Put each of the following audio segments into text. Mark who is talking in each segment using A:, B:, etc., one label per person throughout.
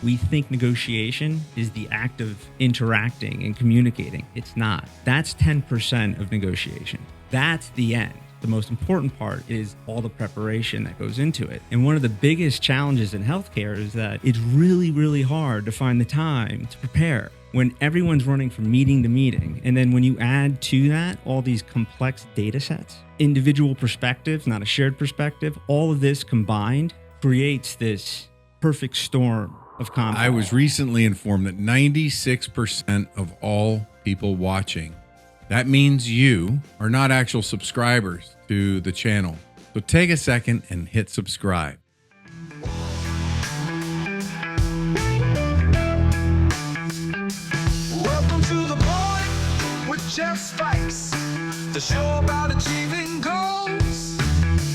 A: We think negotiation is the act of interacting and communicating. It's not. That's 10% of negotiation. That's the end. The most important part is all the preparation that goes into it. And one of the biggest challenges in healthcare is that it's really, really hard to find the time to prepare when everyone's running from meeting to meeting. And then when you add to that all these complex data sets, individual perspectives, not a shared perspective, all of this combined creates this perfect storm of conflict.
B: I was recently informed that 96% of all people watching, that means you, are not actual subscribers to the channel. So take a second and hit subscribe.
C: Welcome to the Point with Jeff Spikes, the show about achieving goals,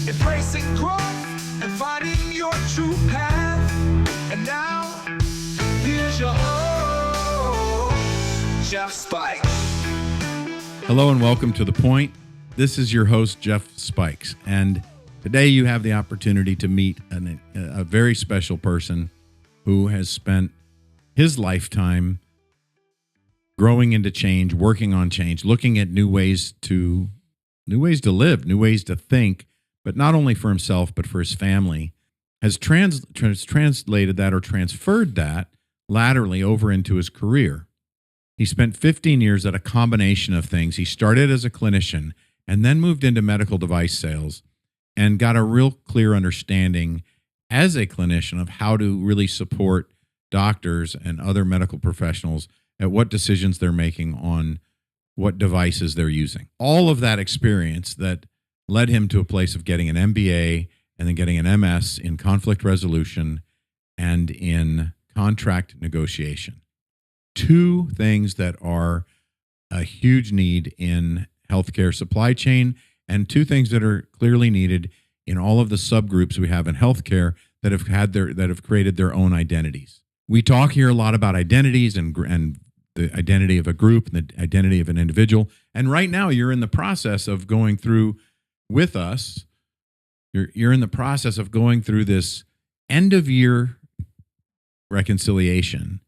C: embracing growth, and finding your true path. And now, here's your host, Jeff Spikes.
B: Hello and welcome to The Point. This is your host, Jeff Spikes. And today you have the opportunity to meet a very special person who has spent his lifetime growing into change, working on change, looking at new ways to live, new ways to think, but not only for himself, but for his family, has translated that or transferred that laterally over into his career. He spent 15 years at a combination of things. He started as a clinician and then moved into medical device sales and got a real clear understanding as a clinician of how to really support doctors and other medical professionals at what decisions they're making on what devices they're using. All of that experience that led him to a place of getting an MBA and then getting an MS in conflict resolution and in contract negotiation. Two things that are a huge need in healthcare supply chain, and two things that are clearly needed in all of the subgroups we have in healthcare that have created their own identities. We talk here a lot about identities and the identity of a group and the identity of an individual. And right now, you're in the process of going through with us. You're in the process of going through this end of year reconciliation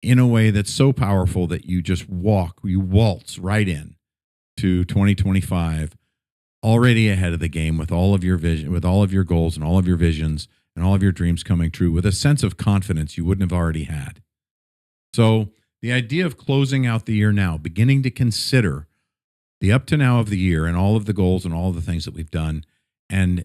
B: in a way that's so powerful that you waltz right in to 2025 already ahead of the game with all of your vision, with all of your goals and all of your visions and all of your dreams coming true with a sense of confidence you wouldn't have already had. So the idea of closing out the year now, beginning to consider the up to now of the year and all of the goals and all of the things that we've done and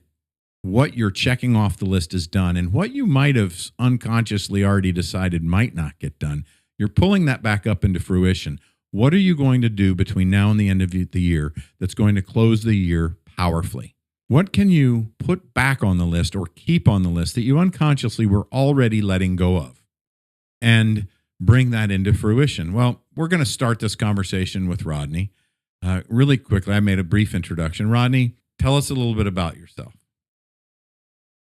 B: what you're checking off the list is done and what you might have unconsciously already decided might not get done. You're pulling that back up into fruition. What are you going to do between now and the end of the year that's going to close the year powerfully? What can you put back on the list or keep on the list that you unconsciously were already letting go of and bring that into fruition? Well, we're going to start this conversation with Rodney. Really quickly, I made a brief introduction. Rodney, tell us a little bit about yourself.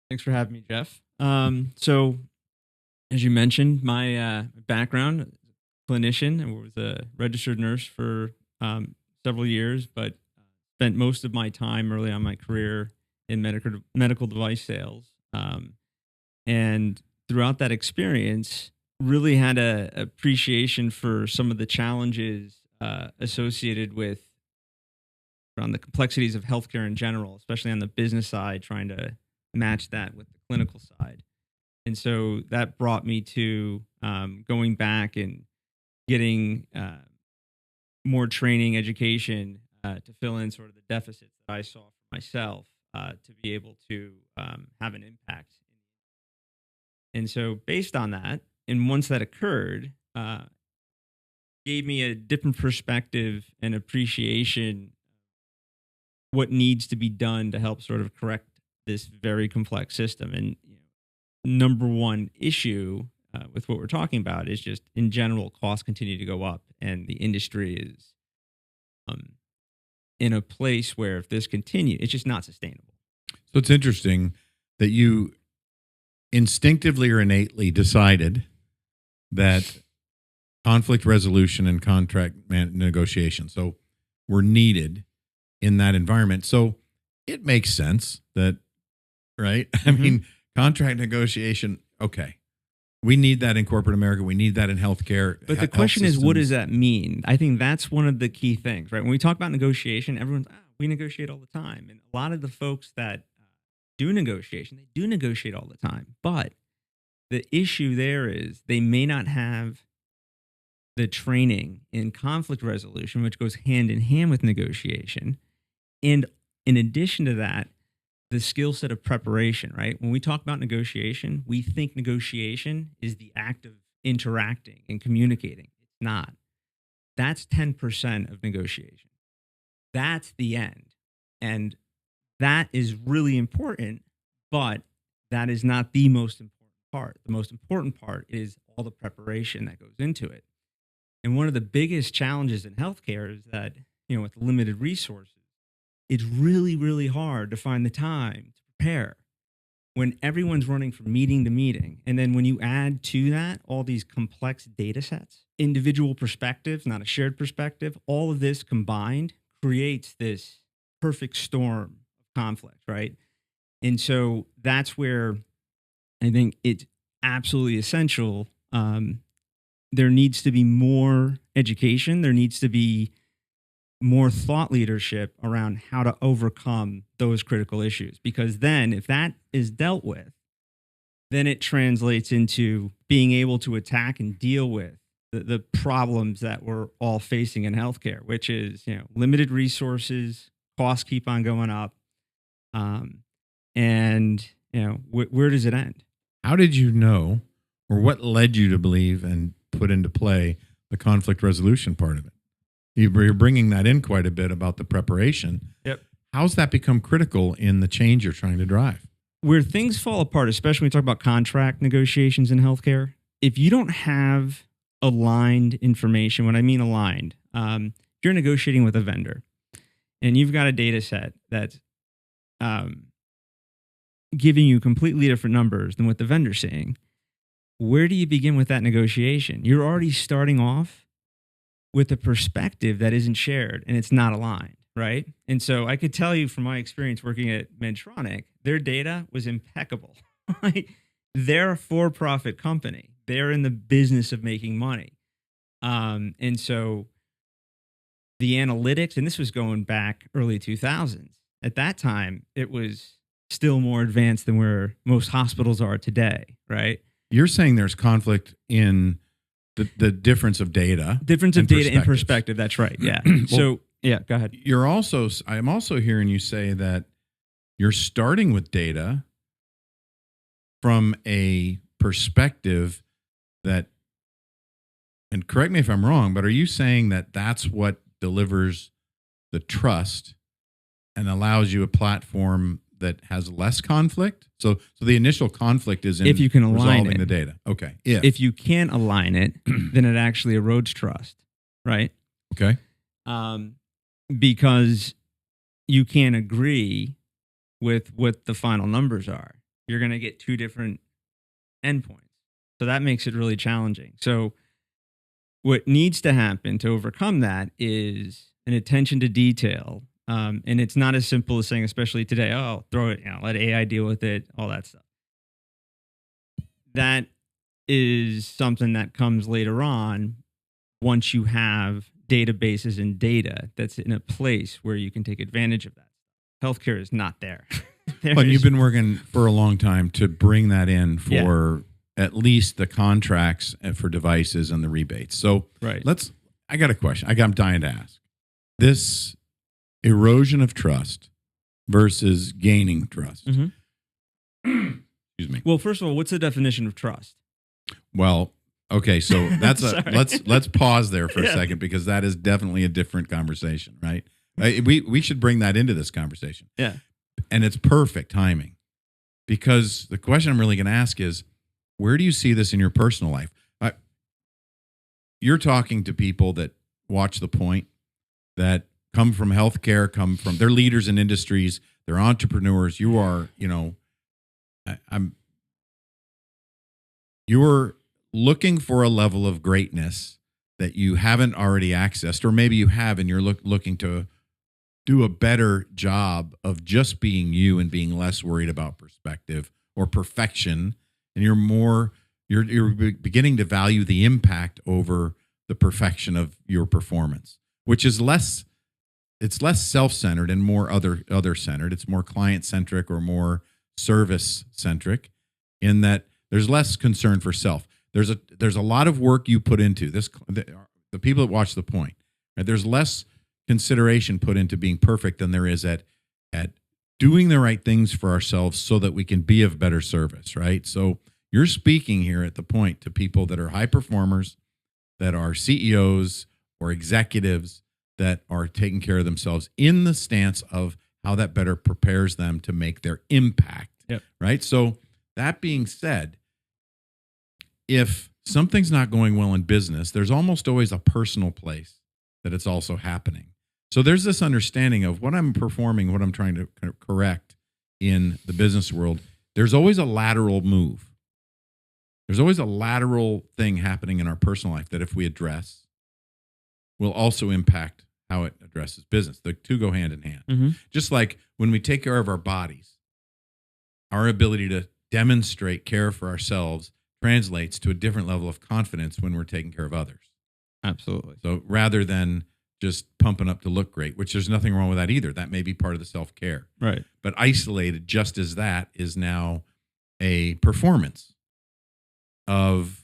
A: Thanks for having me, Jeff. So, as you mentioned, my background, clinician, I was a registered nurse for several years, but spent most of my time early on in my career in medical device sales. And throughout that experience, really had a appreciation for some of the challenges associated with around the complexities of healthcare in general, especially on the business side, trying to match that with the clinical side. And so that brought me to going back and getting more training, education to fill in sort of the deficits that I saw for myself to be able to have an impact. And so based on that, and once that occurred, gave me a different perspective and appreciation what needs to be done to help sort of correct this very complex system. And number one issue with what we're talking about is just in general, costs continue to go up, and the industry is in a place where if this continues, it's just not sustainable.
B: So it's interesting that you instinctively or innately decided that conflict resolution and contract negotiation were needed in that environment. So it makes sense that, right? I mean, contract negotiation, okay. We need that in corporate America. We need that in healthcare.
A: But the
B: health
A: question is, what does
B: systems.
A: that mean? I think that's one of the key things, right? When we talk about negotiation, everyone's, we negotiate all the time. And a lot of the folks that do negotiation, they do negotiate all the time. But the issue there is they may not have the training in conflict resolution, which goes hand in hand with negotiation. And in addition to that, the skill set of preparation, right? When we talk about negotiation, we think negotiation is the act of interacting and communicating. It's not. That's 10% of negotiation. That's the end. And that is really important, but that is not the most important part. The most important part is all the preparation that goes into it. And one of the biggest challenges in healthcare is that, with limited resources, it's really, really hard to find the time to prepare when everyone's running from meeting to meeting. And then when you add to that all these complex data sets, individual perspectives, not a shared perspective, all of this combined creates this perfect storm of conflict, right? And so that's where I think it's absolutely essential. There needs to be more education. There needs to be more thought leadership around how to overcome those critical issues. Because then if that is dealt with, then it translates into being able to attack and deal with the problems that we're all facing in healthcare, which is, limited resources, costs keep on going up. And where does it end?
B: How did you know, or what led you to believe and put into play the conflict resolution part of it? You're bringing that in quite a bit about the preparation.
A: Yep.
B: How's that become critical in the change you're trying to drive?
A: Where things fall apart, especially when we talk about contract negotiations in healthcare, if you don't have aligned information, what I mean aligned, if you're negotiating with a vendor and you've got a data set that's giving you completely different numbers than what the vendor's saying, where do you begin with that negotiation? You're already starting off with a perspective that isn't shared and it's not aligned, right? And so I could tell you from my experience working at Medtronic, their data was impeccable. They're a for-profit company. They're in the business of making money. And so the analytics, and this was going back early 2000s, at that time, it was still more advanced than where most hospitals are today, right?
B: You're saying there's conflict in the difference of data.
A: Difference of data and perspective. That's right. Yeah.
B: Well,
A: go ahead.
B: I'm also hearing you say that you're starting with data from a perspective that, and correct me if I'm wrong, but are you saying that that's what delivers the trust and allows you a platform that has less conflict? So the initial conflict is in
A: if you can align
B: resolving the data. Okay.
A: If you can't align it, then it actually erodes trust, right?
B: Okay.
A: Because you can't agree with what the final numbers are. You're going to get two different endpoints. So that makes it really challenging. So what needs to happen to overcome that is an attention to detail. And it's not as simple as saying, especially today, throw it, let AI deal with it, all that stuff. That is something that comes later on once you have databases and data that's in a place where you can take advantage of that. Healthcare is not there.
B: But you've been working for a long time to bring that in for at least the contracts for devices and the rebates. So
A: right.
B: I got a question. I'm dying to ask. This erosion of trust versus gaining trust.
A: Mm-hmm.
B: Excuse me.
A: Well, first of all, what's the definition of trust?
B: Well, okay, so that's let's pause there for a second, because that is definitely a different conversation, right? We should bring that into this conversation.
A: Yeah.
B: And it's perfect timing, because the question I'm really going to ask is, where do you see this in your personal life? You're talking to people that watch The Point, that come from healthcare, they're leaders in industries, they're entrepreneurs. You are, you're looking for a level of greatness that you haven't already accessed, or maybe you have, and you're looking to do a better job of just being you and being less worried about perspective or perfection. And you're you're beginning to value the impact over the perfection of your performance, which is less self-centered and more other centered. It's more client-centric or more service-centric, in that there's less concern for self. There's a lot of work you put into this. The people that watch The Point, right? There's less consideration put into being perfect than there is at doing the right things for ourselves so that we can be of better service, right? So you're speaking here at The Point to people that are high performers, that are CEOs or executives that are taking care of themselves in the stance of how that better prepares them to make their impact, right? So that being said, if something's not going well in business, there's almost always a personal place that it's also happening. So there's this understanding of what I'm performing, what I'm trying to correct in the business world. There's always a lateral move. There's always a lateral thing happening in our personal life that if we address, will also impact how it addresses business. The two go hand in hand.
A: Mm-hmm.
B: Just like when we take care of our bodies, our ability to demonstrate care for ourselves translates to a different level of confidence when we're taking care of others.
A: Absolutely.
B: So rather than just pumping up to look great, which there's nothing wrong with that either. That may be part of the self-care.
A: Right.
B: But isolated just as that is now a performance of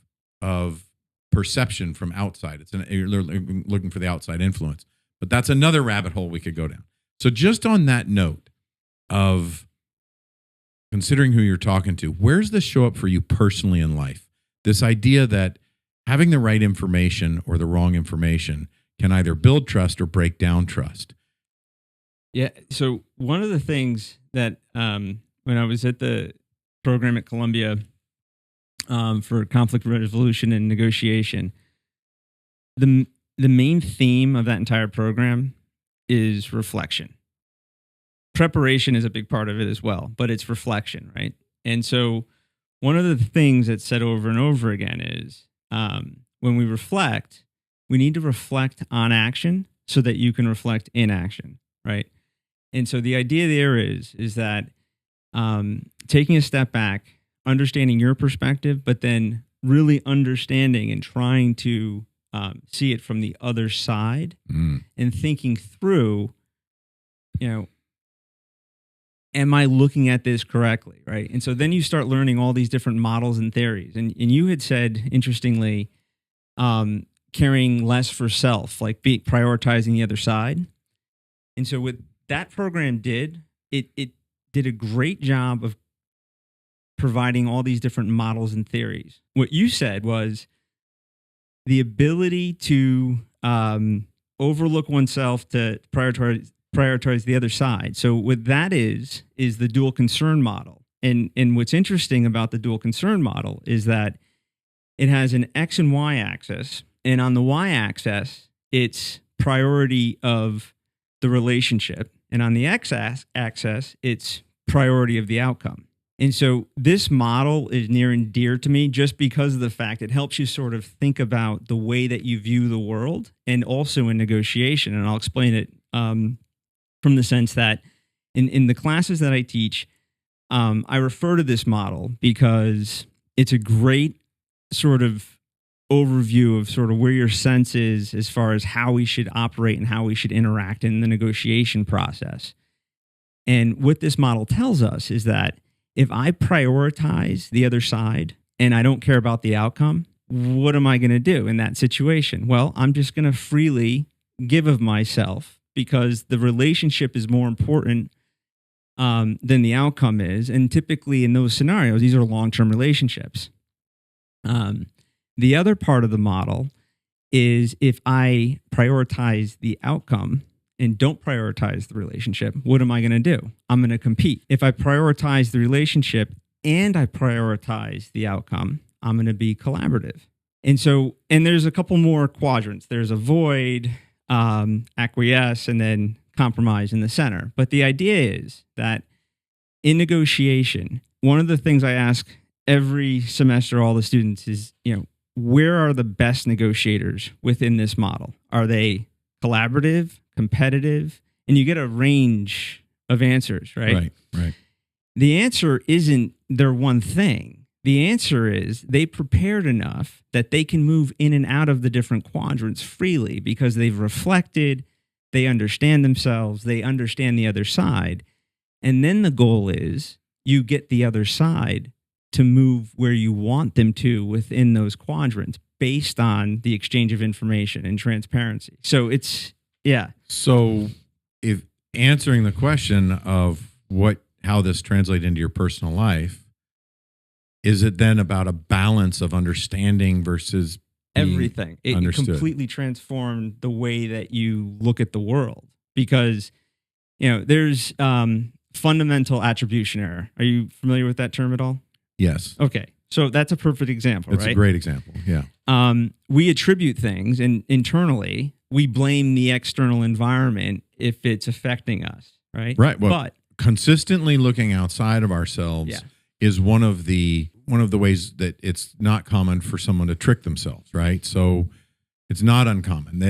B: perception from outside. You're looking for the outside influence. But that's another rabbit hole we could go down. So just on that note of considering who you're talking to, where's this show up for you personally in life? This idea that having the right information or the wrong information can either build trust or break down trust.
A: Yeah. So one of the things that when I was at the program at Columbia for conflict resolution and negotiation, the main theme of that entire program is reflection. Preparation is a big part of it as well, but it's reflection, right? And so one of the things that's said over and over again is when we reflect, we need to reflect on action so that you can reflect in action, right? And so the idea there is that taking a step back, understanding your perspective, but then really understanding and trying to see it from the other side and thinking through, am I looking at this correctly, right? And so then you start learning all these different models and theories. And you had said, interestingly, caring less for self, like prioritizing the other side. And so what that program did, it did a great job of providing all these different models and theories. What you said was the ability to overlook oneself to prioritize the other side. So what that is the dual concern model. And what's interesting about the dual concern model is that it has an X and Y axis. And on the Y axis, it's priority of the relationship. And on the X axis, it's priority of the outcome. And so this model is near and dear to me just because of the fact it helps you sort of think about the way that you view the world and also in negotiation. And I'll explain it from the sense that in the classes that I teach, I refer to this model because it's a great sort of overview of sort of where your sense is as far as how we should operate and how we should interact in the negotiation process. And what this model tells us is that if I prioritize the other side and I don't care about the outcome, what am I going to do in that situation? Well, I'm just going to freely give of myself because the relationship is more important than the outcome is. And typically in those scenarios, these are long-term relationships. The other part of the model is if I prioritize the outcome and don't prioritize the relationship, what am I going to do? I'm going to compete. If I prioritize the relationship and I prioritize the outcome, I'm going to be collaborative. And there's a couple more quadrants. There's avoid, acquiesce, and then compromise in the center. But the idea is that in negotiation, one of the things I ask every semester, all the students is, where are the best negotiators within this model? Are they collaborative, competitive? And you get a range of answers, right?
B: Right.
A: The answer isn't they're one thing. the answer is they prepared enough that they can move in and out of the different quadrants freely because they've reflected, they understand themselves, they understand the other side. And then the goal is you get the other side to move where you want them to within those quadrants based on the exchange of information and transparency. So it's, yeah.
B: So if answering the question of how this translates into your personal life, is it then about a balance of understanding versus
A: everything? It
B: understood?
A: Completely transformed the way that you look at the world because, there's fundamental attribution error. Are you familiar with that term at all?
B: Yes.
A: Okay. So that's a perfect example,
B: It's
A: right?
B: a great example. Yeah.
A: We attribute things and internally we blame the external environment if it's affecting us, right?
B: Right. Well,
A: but
B: consistently looking outside of ourselves is one of the ways that it's not common for someone to trick themselves, right? So it's not uncommon.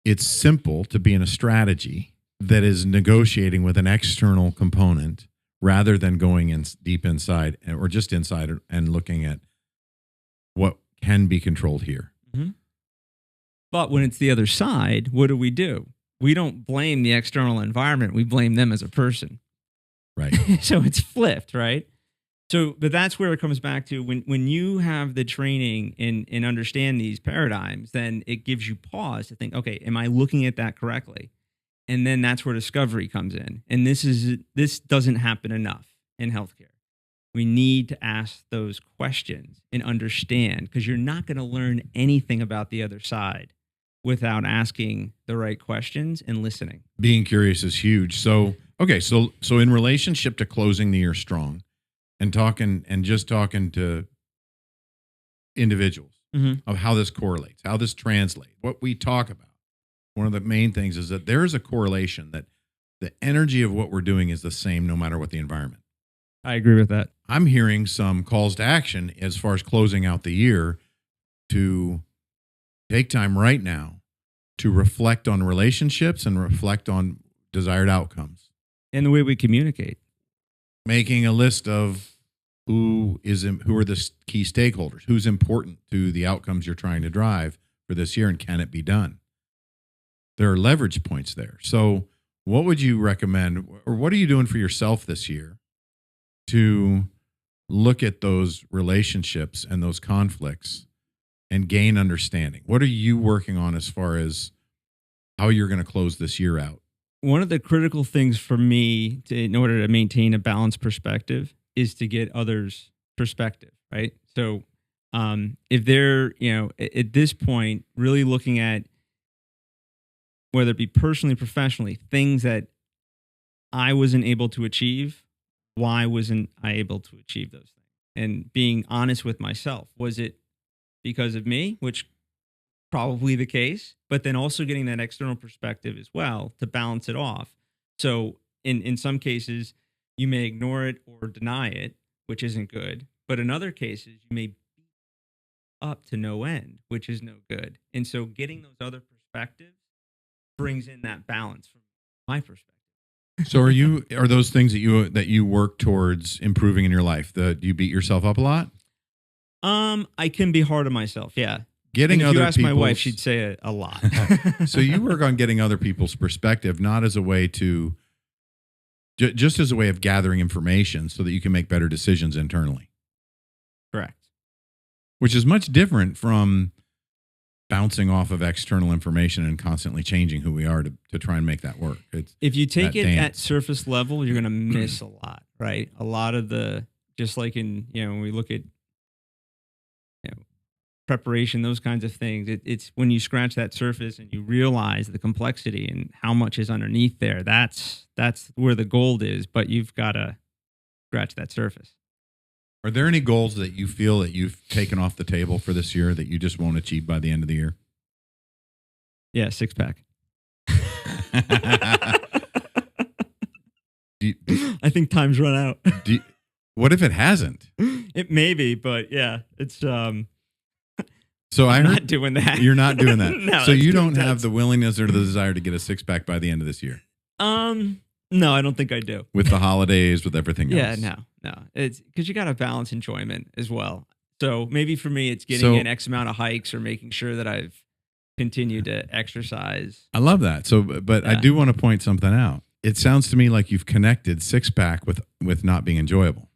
B: It's simple to be in a strategy that is negotiating with an external component rather than going in deep inside or just inside and looking at what can be controlled here.
A: Mm-hmm. But when it's the other side, what do? We don't blame the external environment. We blame them as a person.
B: Right.
A: So it's flipped, right? So, but that's where it comes back to when you have the training and understand these paradigms, then it gives you pause to think, okay, am I looking at that correctly? And then that's where discovery comes in. And this doesn't happen enough in healthcare. We need to ask those questions and understand because you're not going to learn anything about the other side without asking the right questions and listening.
B: Being curious is huge. So, okay, so in relationship to closing the year strong and talking to individuals of how this correlates, how this translates, what we talk about. One of the main things is that there is a correlation that the energy of what we're doing is the same no matter what the environment.
A: I agree with that.
B: I'm hearing some calls to action as far as closing out the year to take time right now to reflect on relationships and reflect on desired outcomes.
A: And the way we communicate.
B: Making a list of who are the key stakeholders, who's important to the outcomes you're trying to drive for this year, and can it be done? There are leverage points there. So what would you recommend, or what are you doing for yourself this year to look at those relationships and those conflicts and gain understanding? What are you working on as far as how you're going to close this year out?
A: One of the critical things for me in order to maintain a balanced perspective is to get others' perspective, right? So if they're, at this point, really looking at whether it be personally, professionally, things that I wasn't able to achieve, why wasn't I able to achieve those things? And being honest with myself. Was it because of me, which probably the case, but then also getting that external perspective as well to balance it off. So in some cases, you may ignore it or deny it, which isn't good. But in other cases, you may beat up to no end, which is no good. And so getting those other perspectives brings in that balance from my perspective.
B: So are those things that you work towards improving in your life? Do you beat yourself up a lot?
A: I can be hard on myself. Yeah.
B: Getting
A: if
B: other
A: you ask my
B: people's-
A: wife, she'd say it a lot.
B: So you work on getting other people's perspective, not as a way to, just as a way of gathering information so that you can make better decisions internally.
A: Correct.
B: Which is much different from bouncing off of external information and constantly changing who we are to try and make that work.
A: If you take
B: that
A: it
B: dance.
A: at surface level, you're going to miss a lot, right? A lot of just like in, when we look at preparation, those kinds of things, it's when you scratch that surface and you realize the complexity and how much is underneath there, that's where the gold is, but you've got to scratch that surface.
B: Are there any goals that you feel that you've taken off the table for this year that you just won't achieve by the end of the year?
A: Yeah, 6-pack. I think time's run out.
B: What if it hasn't?
A: It may be, but yeah, it's
B: So
A: I'm
B: I heard
A: not doing that.
B: You're not doing that.
A: No,
B: so
A: that's
B: you
A: too
B: don't have
A: intense.
B: the willingness or the desire to get a 6-pack by the end of this year.
A: No, I don't think I do.
B: with the holidays, with everything
A: Yeah,
B: else?
A: no. It's because you got to balance enjoyment as well. So maybe for me, it's getting
B: So-
A: in X amount of hikes or making sure that I've continued to exercise.
B: I love that. So, but I
A: Yeah.
B: do want to point something out. It sounds to me like you've connected six pack with not being enjoyable.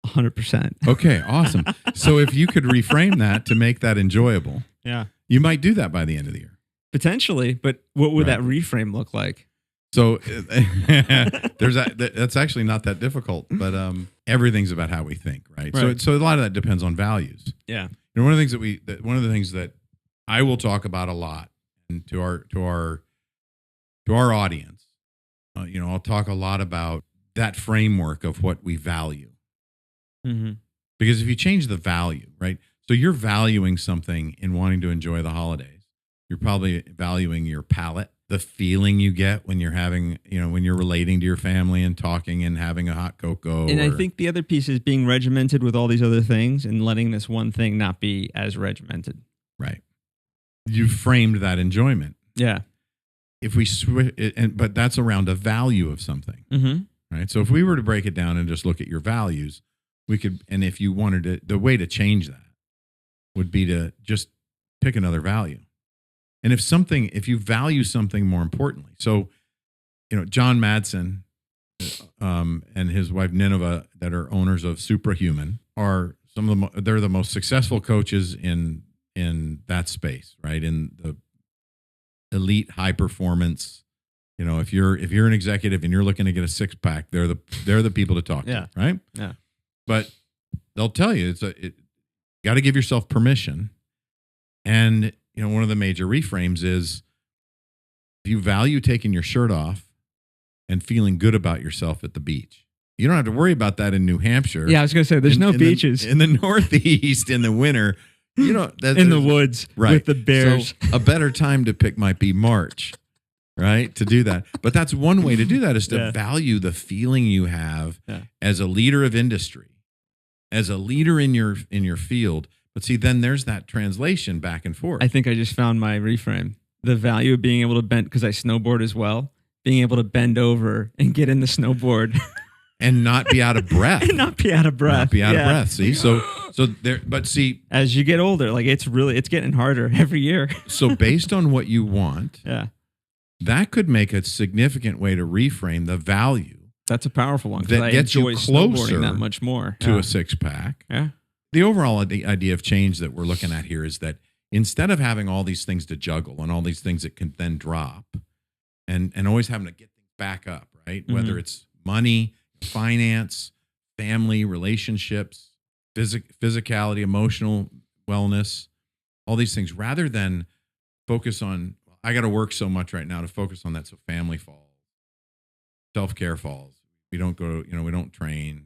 A: 100%.
B: Okay, awesome. So if you could reframe that to make that enjoyable,
A: Yeah.
B: you might do that by the end of the year.
A: Potentially, but what would
B: Right.
A: that reframe look like?
B: So that's actually not that difficult, but everything's about how we think, right?
A: Right.
B: So a lot of that depends on values.
A: Yeah.
B: You know, one of the things that I will talk about a lot, and to our audience, I'll talk a lot about that framework of what we value.
A: Mm-hmm.
B: Because if you change the value, right? So you're valuing something in wanting to enjoy the holidays. You're probably valuing your palate, the feeling you get when you're having, when you're relating to your family and talking and having a hot cocoa.
A: And I think the other piece is being regimented with all these other things and letting this one thing not be as regimented.
B: Right. You framed that enjoyment.
A: Yeah.
B: If we but that's around a value of something,
A: Mm-hmm.
B: right? So if we were to break it down and just look at your values, we could, and if you wanted to, the way to change that would be to just pick another value. And if you value something more importantly, so, John Madsen and his wife Nineveh, that are owners of Suprahuman, are they're the most successful coaches in that space, right? In the elite high performance. If you're an executive and you're looking to get a six pack, they're the people to talk
A: Yeah.
B: to, right?
A: Yeah.
B: But they'll tell you you got to give yourself permission. And one of the major reframes is, if you value taking your shirt off and feeling good about yourself at the beach, you don't have to worry about that in New Hampshire.
A: Yeah, I was going to say, there's no beaches
B: in the Northeast in the winter. That's
A: in the woods
B: right.
A: with the bears.
B: So a better time to pick might be March, right? To do that. But that's one way to do that, is to
A: Yeah.
B: value the feeling you have
A: Yeah.
B: as a leader of industry, as a leader in your field. But see, then there's that translation back and forth.
A: I think I just found my reframe. The value of being able to bend, because I snowboard as well, being able to bend over and get in the snowboard
B: and not be out of breath.
A: and not be out of breath.
B: Not be out of
A: Yeah.
B: breath. See, so there. But see,
A: As you get older, like it's getting harder every year.
B: so based on what you want,
A: Yeah.
B: that could make a significant way to reframe the value
A: That's a powerful one, because
B: that
A: I
B: gets you
A: enjoy
B: closer
A: snowboarding that much more.
B: to
A: Yeah.
B: a six pack.
A: Yeah.
B: The overall idea of change that we're looking at here is that instead of having all these things to juggle and all these things that can then drop, and always having to get things back up, right?
A: Mhm.
B: Whether it's money, finance, family, relationships, physicality, emotional wellness, all these things, rather than focus on, I got to work so much right now, to focus on that. So family falls, self-care falls. We don't go, we don't train.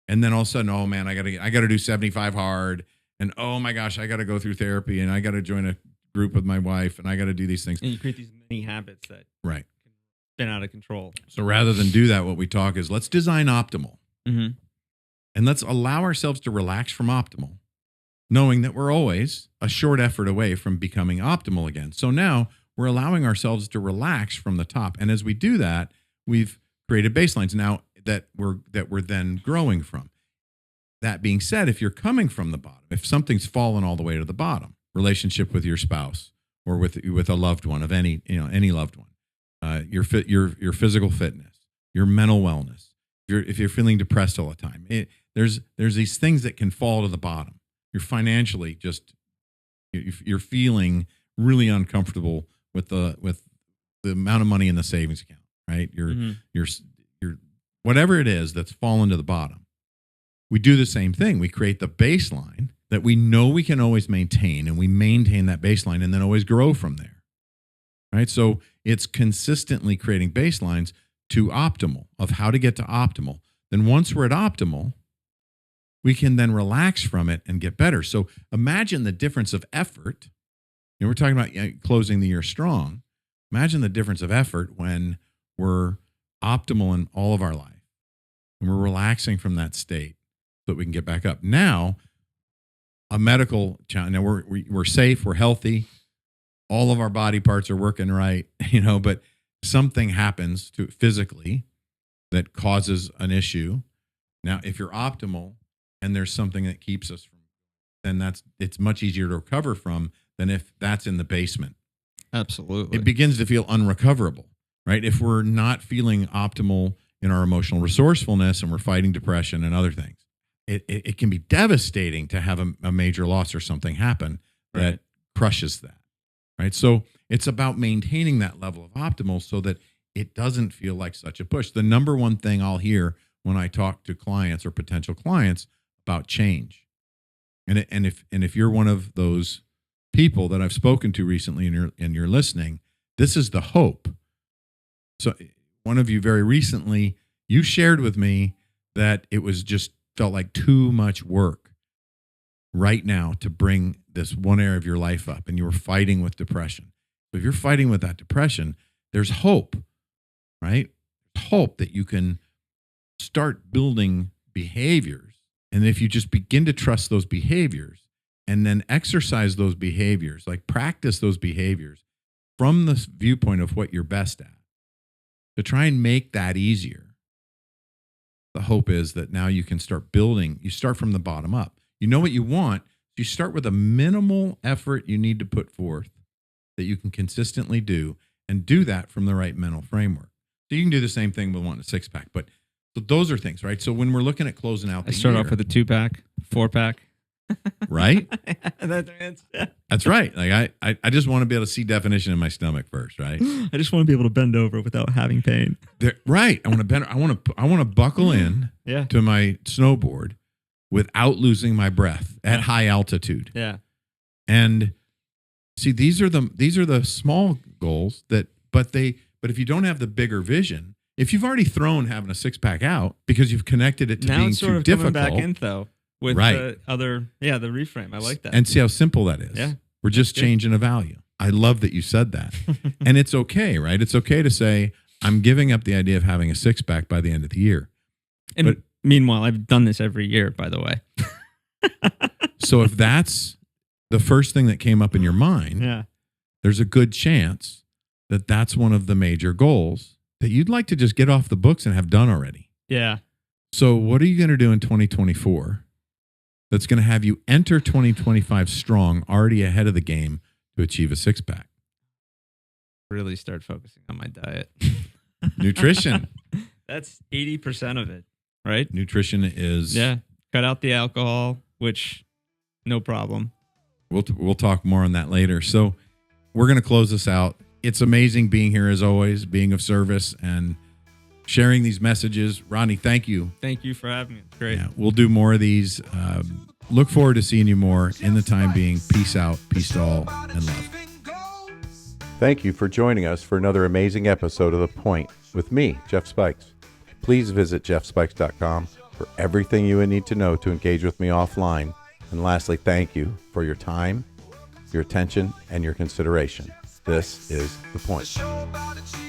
B: And then all of a sudden, oh man, I gotta do 75 hard. And oh my gosh, I gotta go through therapy, and I gotta join a group with my wife, and I gotta do these things.
A: And you create these many habits that
B: Right.
A: spin out of control.
B: So rather than do that, what we talk is, let's design optimal.
A: Mm-hmm.
B: And let's allow ourselves to relax from optimal, knowing that we're always a short effort away from becoming optimal again. So now we're allowing ourselves to relax from the top. And as we do that, we've created baselines now that we're then growing from. That being said, if you're coming from the bottom, if something's fallen all the way to the bottom, relationship with your spouse or with a loved one of any loved one, your physical fitness, your mental wellness, if you're feeling depressed all the time, there's these things that can fall to the bottom. You're financially you're feeling really uncomfortable with the amount of money in the savings account, right? You're whatever it is that's fallen to the bottom. We do the same thing. We create the baseline that we know we can always maintain, and we maintain that baseline and then always grow from there, right? So it's consistently creating baselines to optimal, of how to get to optimal. Then once we're at optimal, we can then relax from it and get better. So imagine the difference of effort. We're talking about closing the year strong. Imagine the difference of effort when we're optimal in all of our life, and we're relaxing from that state so that we can get back up. Now, a medical challenge. Now we're safe, we're healthy, all of our body parts are working right, but something happens to physically that causes an issue. Now, if you're optimal and there's something that keeps us from, then it's much easier to recover from than if that's in the basement.
A: Absolutely.
B: It begins to feel unrecoverable, right? If we're not feeling optimal in our emotional resourcefulness and we're fighting depression and other things, it can be devastating to have a major loss or something happen that crushes that, right? So it's about maintaining that level of optimal so that it doesn't feel like such a push. The number one thing I'll hear when I talk to clients or potential clients about change, and if you're one of those people that I've spoken to recently and you're listening, this is the hope. So one of you very recently, you shared with me that it was just felt like too much work right now to bring this one area of your life up, and you were fighting with depression. But if you're fighting with that depression, there's hope, right? Hope that you can start building behaviors. And if you just begin to trust those behaviors and then exercise those behaviors, like practice those behaviors from the viewpoint of what you're best at, to try and make that easier, the hope is that now you can start building. You start from the bottom up. You know what you want. You start with a minimal effort you need to put forth that you can consistently do, and do that from the right mental framework. So you can do the same thing with wanting a 6-pack, but so those are things, right? So when we're looking at closing out the
A: I start
B: year,
A: off with a 2-pack, 4-pack.
B: right?
A: Yeah.
B: That's right. Like I just want to be able to see definition in my stomach first, right?
A: I just want to be able to bend over without having pain.
B: Right. I want to bend. I want to buckle in to my snowboard without losing my breath at high altitude.
A: Yeah.
B: And see, these are the small goals but if you don't have the bigger vision, if you've already thrown having a 6-pack out because you've connected it to
A: now
B: being
A: it's sort
B: too
A: of
B: difficult,
A: coming back in though with the other, the reframe. I like that.
B: And see how simple that is.
A: Yeah.
B: We're just changing a value. I love that you said that. And it's okay, right? It's okay to say, I'm giving up the idea of having a 6-pack by the end of the year.
A: And meanwhile, I've done this every year, by the way.
B: So if that's the first thing that came up in your mind, there's a good chance that that's one of the major goals that you'd like to just get off the books and have done already.
A: Yeah.
B: So what are you going to do in 2024 that's going to have you enter 2025 strong, already ahead of the game to achieve a 6-pack?
A: Really start focusing on my diet.
B: Nutrition.
A: That's 80% of it, right?
B: Nutrition is...
A: Yeah. Cut out the alcohol, which no problem.
B: We'll talk more on that later. So we're going to close this out. It's amazing being here as always, being of service and sharing these messages. Rodney, thank you.
A: Thank you for having me. It's great.
B: Yeah, we'll do more of these. Look forward to seeing you more. In the time being, peace out, peace to all, and love.
D: Thank you for joining us for another amazing episode of The Point with me, Jeff Spikes. Please visit jeffspikes.com for everything you would need to know to engage with me offline. And lastly, thank you for your time, your attention, and your consideration. This is The Point.